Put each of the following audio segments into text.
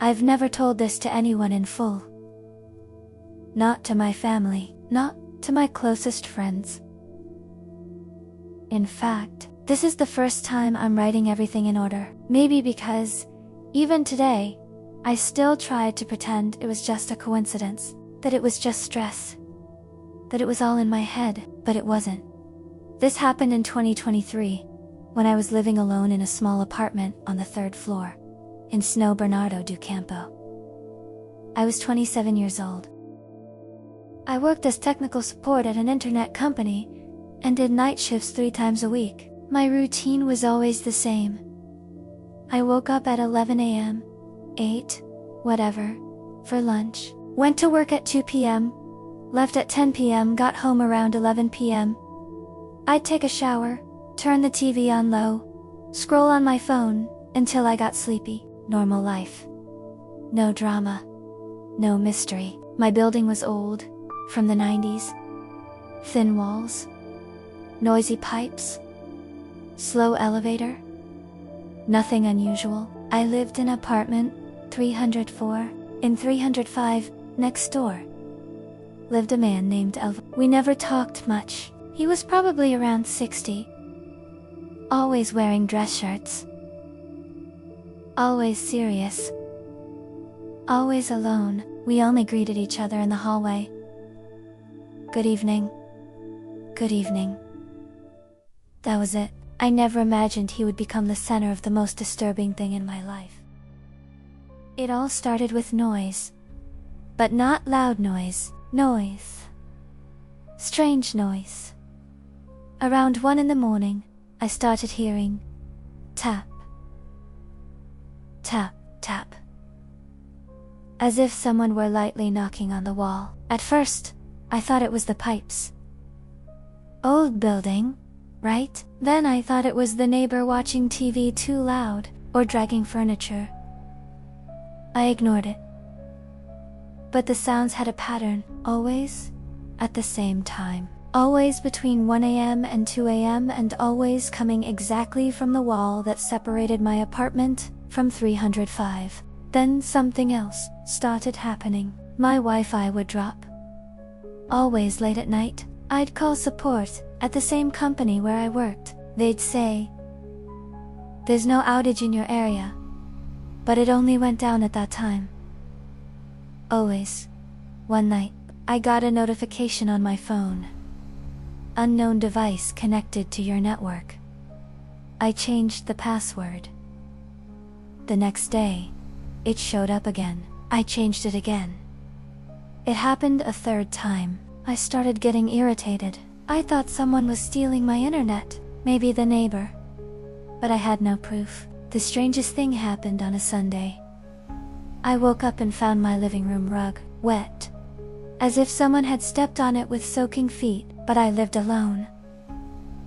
I've never told this to anyone in full. Not to my family, not to my closest friends. In fact, this is the first time I'm writing everything in order. Maybe because, even today, I still tried to pretend it was just a coincidence, that it was just stress, that it was all in my head, but it wasn't. This happened in 2023, when I was living alone in a small apartment on the 3rd floor, in São Bernardo do Campo. I was 27 years old. I worked as technical support at an internet company, and did night shifts 3 times a week. My routine was always the same. I woke up at 11 a.m., ate, whatever, for lunch, went to work at 2 p.m., left at 10 p.m., got home around 11 p.m. I'd take a shower, turn the TV on low, scroll on my phone, until I got sleepy. Normal life. No drama. No mystery. My building was old, from the 90s. Thin walls. Noisy pipes. Slow elevator. Nothing unusual. I lived in apartment 304, in 305, next door. Lived a man named Elva. We never talked much. He was probably around 60. Always wearing dress shirts. Always serious. Always alone. We only greeted each other in the hallway. Good evening. Good evening. That was it. I never imagined he would become the center of the most disturbing thing in my life. It all started with noise. But not loud noise. Noise. Strange noise. Around 1 in the morning, I started hearing tap. Tap, tap. As if someone were lightly knocking on the wall. At first, I thought it was the pipes. Old building, right? Then I thought it was the neighbor watching TV too loud, or dragging furniture. I ignored it. But the sounds had a pattern, always at the same time. Always between 1 a.m. and 2 a.m. and always coming exactly from the wall that separated my apartment from 305. Then something else started happening. My Wi-Fi would drop. Always late at night, I'd call support at the same company where I worked. They'd say, "There's no outage in your area." But it only went down at that time. Always. One night, I got a notification on my phone. Unknown device connected to your network. I changed the password. The next day, it showed up again. I changed it again. It happened a 3rd time. I started getting irritated. I thought someone was stealing my internet, maybe the neighbor. But I had no proof. The strangest thing happened on a Sunday. I woke up and found my living room rug wet, as if someone had stepped on it with soaking feet. But I lived alone,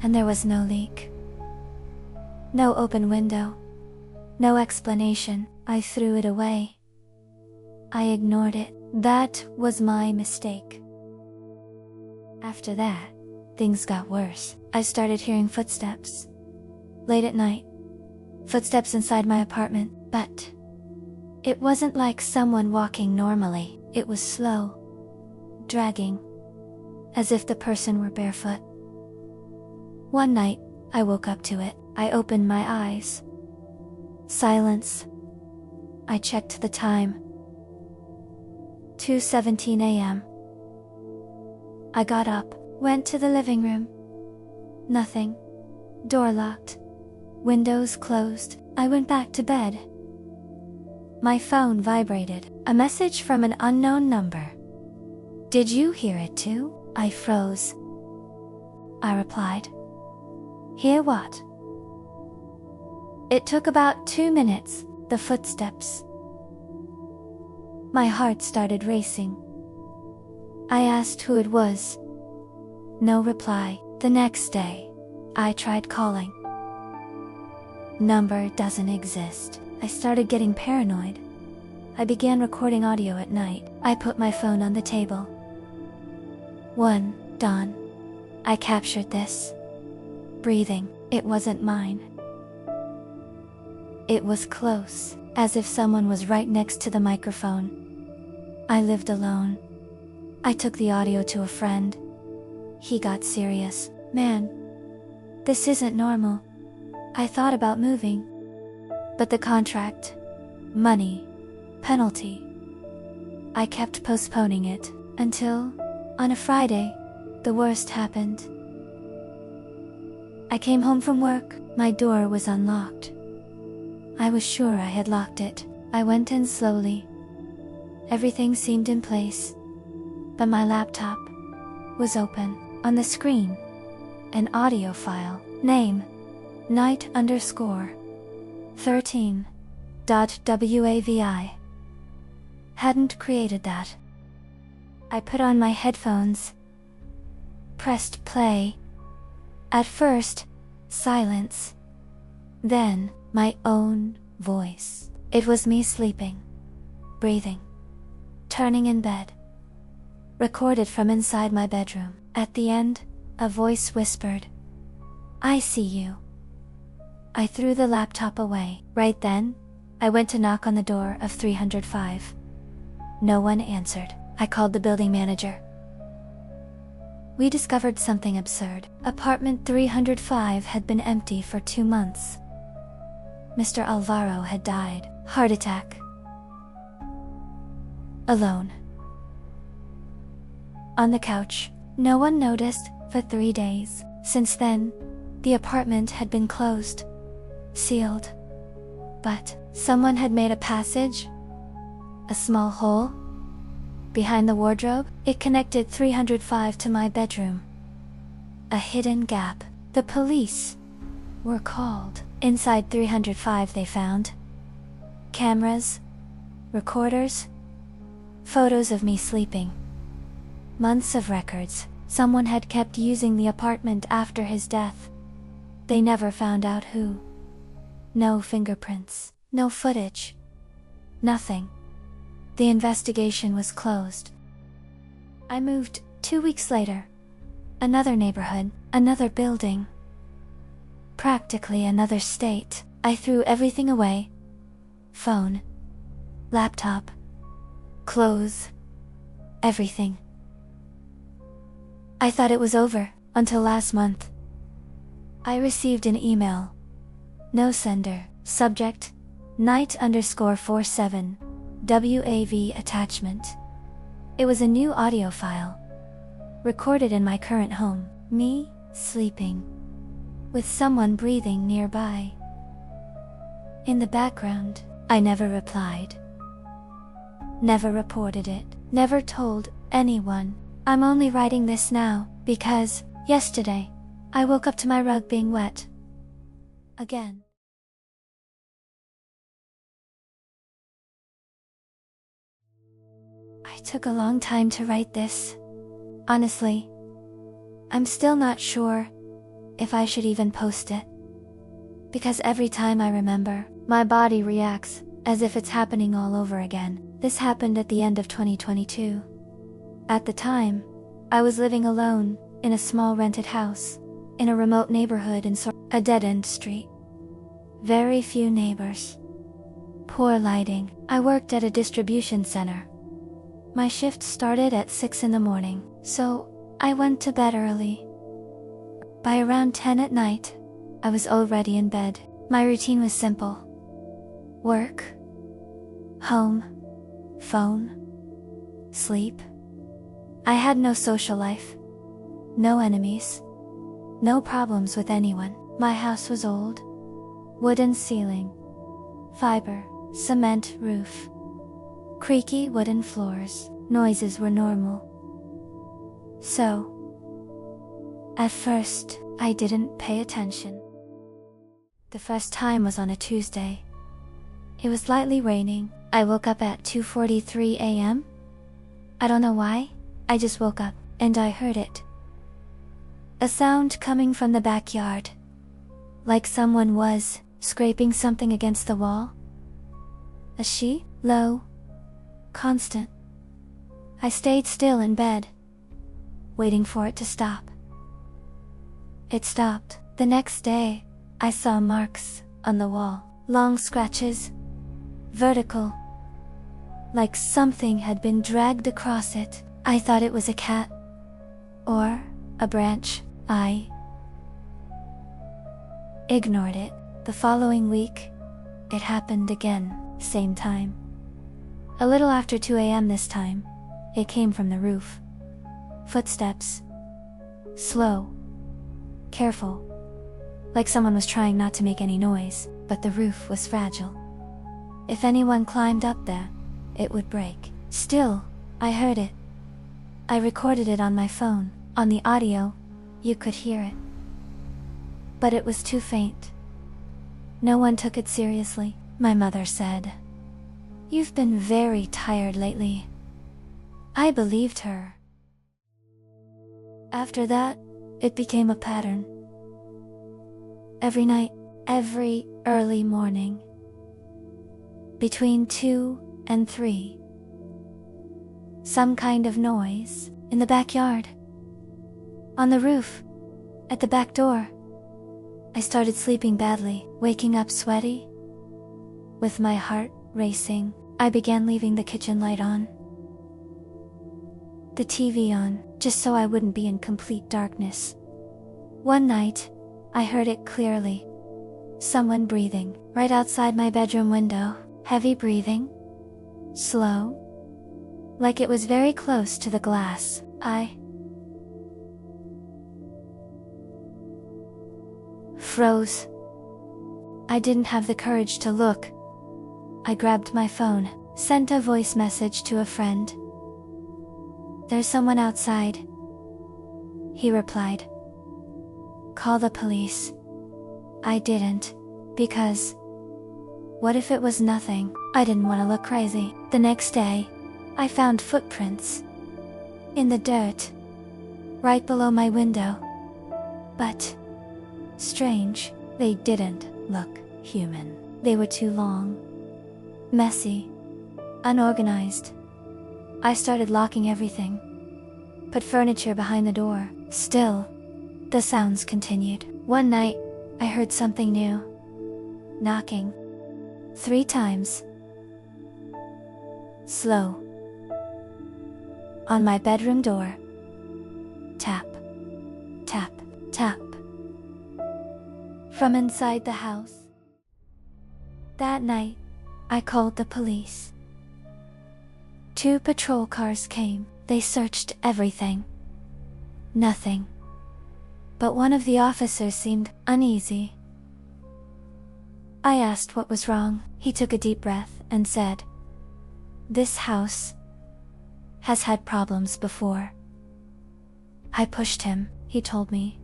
and there was no leak. No open window. No explanation. I threw it away. I ignored it. That was my mistake. After that, things got worse. I started hearing footsteps. Late at night. Footsteps inside my apartment, but it wasn't like someone walking normally. It was slow. Dragging. As if the person were barefoot. One night, I woke up to it. I opened my eyes. Silence. I checked the time. 2:17 a.m. I got up, went to the living room. Nothing. Door locked. Windows closed. I went back to bed. My phone vibrated. A message from an unknown number. "Did you hear it too?" I froze. I replied. "Hear what?" It took about 2 minutes, the footsteps. My heart started racing. I asked who it was. No reply. The next day, I tried calling. Number doesn't exist. I started getting paranoid. I began recording audio at night. I put my phone on the table. 1 dawn. I captured this. Breathing. It wasn't mine. It was close. as if someone was right next to the microphone. I lived alone. I took the audio to a friend. He got serious. Man, this isn't normal. I thought about moving. But the contract, money, penalty. I kept postponing it until, on a Friday, the worst happened. I came home from work. My door was unlocked. I was sure I had locked it. I went in slowly. Everything seemed in place, but my laptop was open. On the screen, an audio file. Name, night_13.wavi. Hadn't created that. I put on my headphones, pressed play. At first, silence. Then, my own voice. It was me sleeping, breathing, turning in bed. Recorded from inside my bedroom. At the end, a voice whispered, "I see you." I threw the laptop away. Right then, I went to knock on the door of 305. No one answered. I called the building manager. We discovered something absurd. Apartment 305 had been empty for 2 months. Mr. Alvaro had died. Heart attack. Alone. On the couch. No one noticed for 3 days. Since then, the apartment had been closed, sealed. But someone had made a passage, a small hole, behind the wardrobe. It connected 305 to my bedroom. A hidden gap. The police were called. Inside 305 they found cameras, recorders, photos of me sleeping. Months of records. Someone had kept using the apartment after his death. They never found out who. No fingerprints, no footage, nothing. The investigation was closed. I moved 2 weeks later. Another neighborhood, another building. Practically another state. I threw everything away. Phone, laptop, clothes, everything. I thought it was over, until last month. I received an email. No sender. Subject, night_47, WAV attachment. It was a new audio file. Recorded in my current home. Me, sleeping. With someone breathing nearby. In the background. I never replied. Never reported it. Never told anyone. I'm only writing this now, because, yesterday, I woke up to my rug being wet. Again. I took a long time to write this. Honestly, I'm still not sure if I should even post it. Because every time I remember, my body reacts, as if it's happening all over again. This happened at the end of 2022. At the time, I was living alone, in a small rented house, in a remote neighborhood in a dead-end street. Very few neighbors. Poor lighting. I worked at a distribution center. My shift started at 6 in the morning, so I went to bed early. By around 10 at night, I was already in bed. My routine was simple. Work, home, phone, sleep. I had no social life, no enemies, no problems with anyone. My house was old, wooden ceiling, fiber, cement roof, creaky wooden floors. Noises were normal. So, at first, I didn't pay attention. The first time was on a Tuesday. It was lightly raining. I woke up at 2:43 a.m. I don't know why, I just woke up, and I heard it. A sound coming from the backyard. Like someone was scraping something against the wall. A she, low, constant. I stayed still in bed, waiting for it to stop. It stopped. The next day, I saw marks on the wall. Long scratches, vertical, like something had been dragged across it. I thought it was a cat or a branch. I ignored it. The following week, it happened again, same time. A little after 2 a.m. this time, it came from the roof. Footsteps. Slow. Careful. Like someone was trying not to make any noise, but the roof was fragile. If anyone climbed up there, it would break. Still, I heard it. I recorded it on my phone. On the audio, you could hear it. But it was too faint. No one took it seriously. My mother said, "You've been very tired lately." I believed her. After that, it became a pattern. Every night, every early morning, between 2 and 3, some kind of noise in the backyard, on the roof, at the back door. I started sleeping badly, waking up sweaty, with my heart racing. I began leaving the kitchen light on, the TV on, just so I wouldn't be in complete darkness. One night, I heard it clearly. Someone breathing right outside my bedroom window. Heavy breathing. Slow. Like it was very close to the glass. I froze. I didn't have the courage to look. I grabbed my phone, sent a voice message to a friend. "There's someone outside." He replied, "Call the police." I didn't, because what if it was nothing? I didn't want to look crazy. The next day, I found footprints in the dirt, right below my window. But strange, they didn't look human. They were too long, messy, unorganized. I started locking everything, put furniture behind the door. Still, the sounds continued. One night, I heard something new. Knocking. 3 times. Slow. On my bedroom door. Tap. Tap. Tap. From inside the house. That night, I called the police. 2 patrol cars came. They searched everything. Nothing. But one of the officers seemed uneasy. I asked what was wrong. He took a deep breath and said, "This house has had problems before." I pushed him. He told me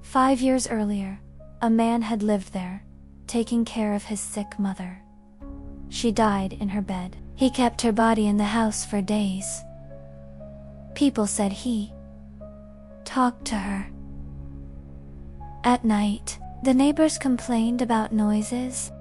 5 years earlier, a man had lived there, taking care of his sick mother. She died in her bed. He kept her body in the house for days. People said he talked to her. At night, the neighbors complained about noises,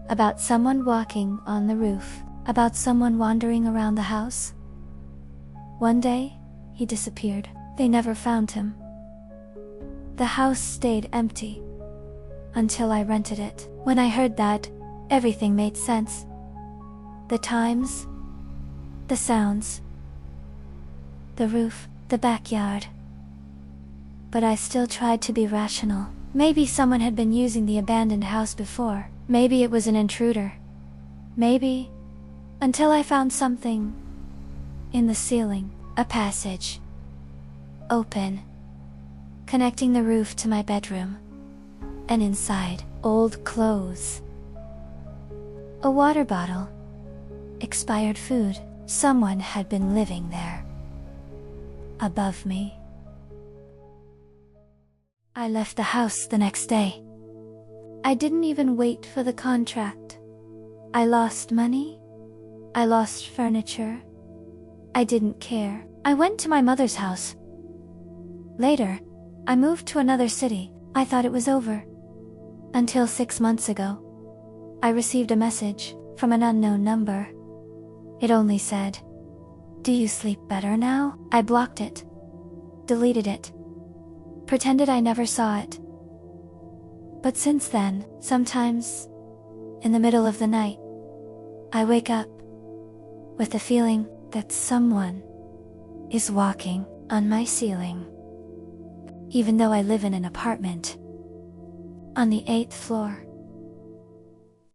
about someone walking on the roof, about someone wandering around the house. One day, he disappeared. They never found him. The house stayed empty until I rented it. When I heard that, everything made sense. The times, the sounds, the roof, the backyard. But I still tried to be rational. Maybe someone had been using the abandoned house before. Maybe it was an intruder. Maybe, until I found something in the ceiling, a passage, open, connecting the roof to my bedroom, and inside, old clothes, a water bottle, expired food. Someone had been living there, above me. I left the house the next day. I didn't even wait for the contract. I lost money. I lost furniture. I didn't care. I went to my mother's house. Later, I moved to another city. I thought it was over. Until 6 months ago, I received a message from an unknown number. It only said, "Do you sleep better now?" I blocked it, deleted it, pretended I never saw it. But since then, sometimes, in the middle of the night, I wake up with the feeling that someone is walking on my ceiling. Even though I live in an apartment on the 8th floor.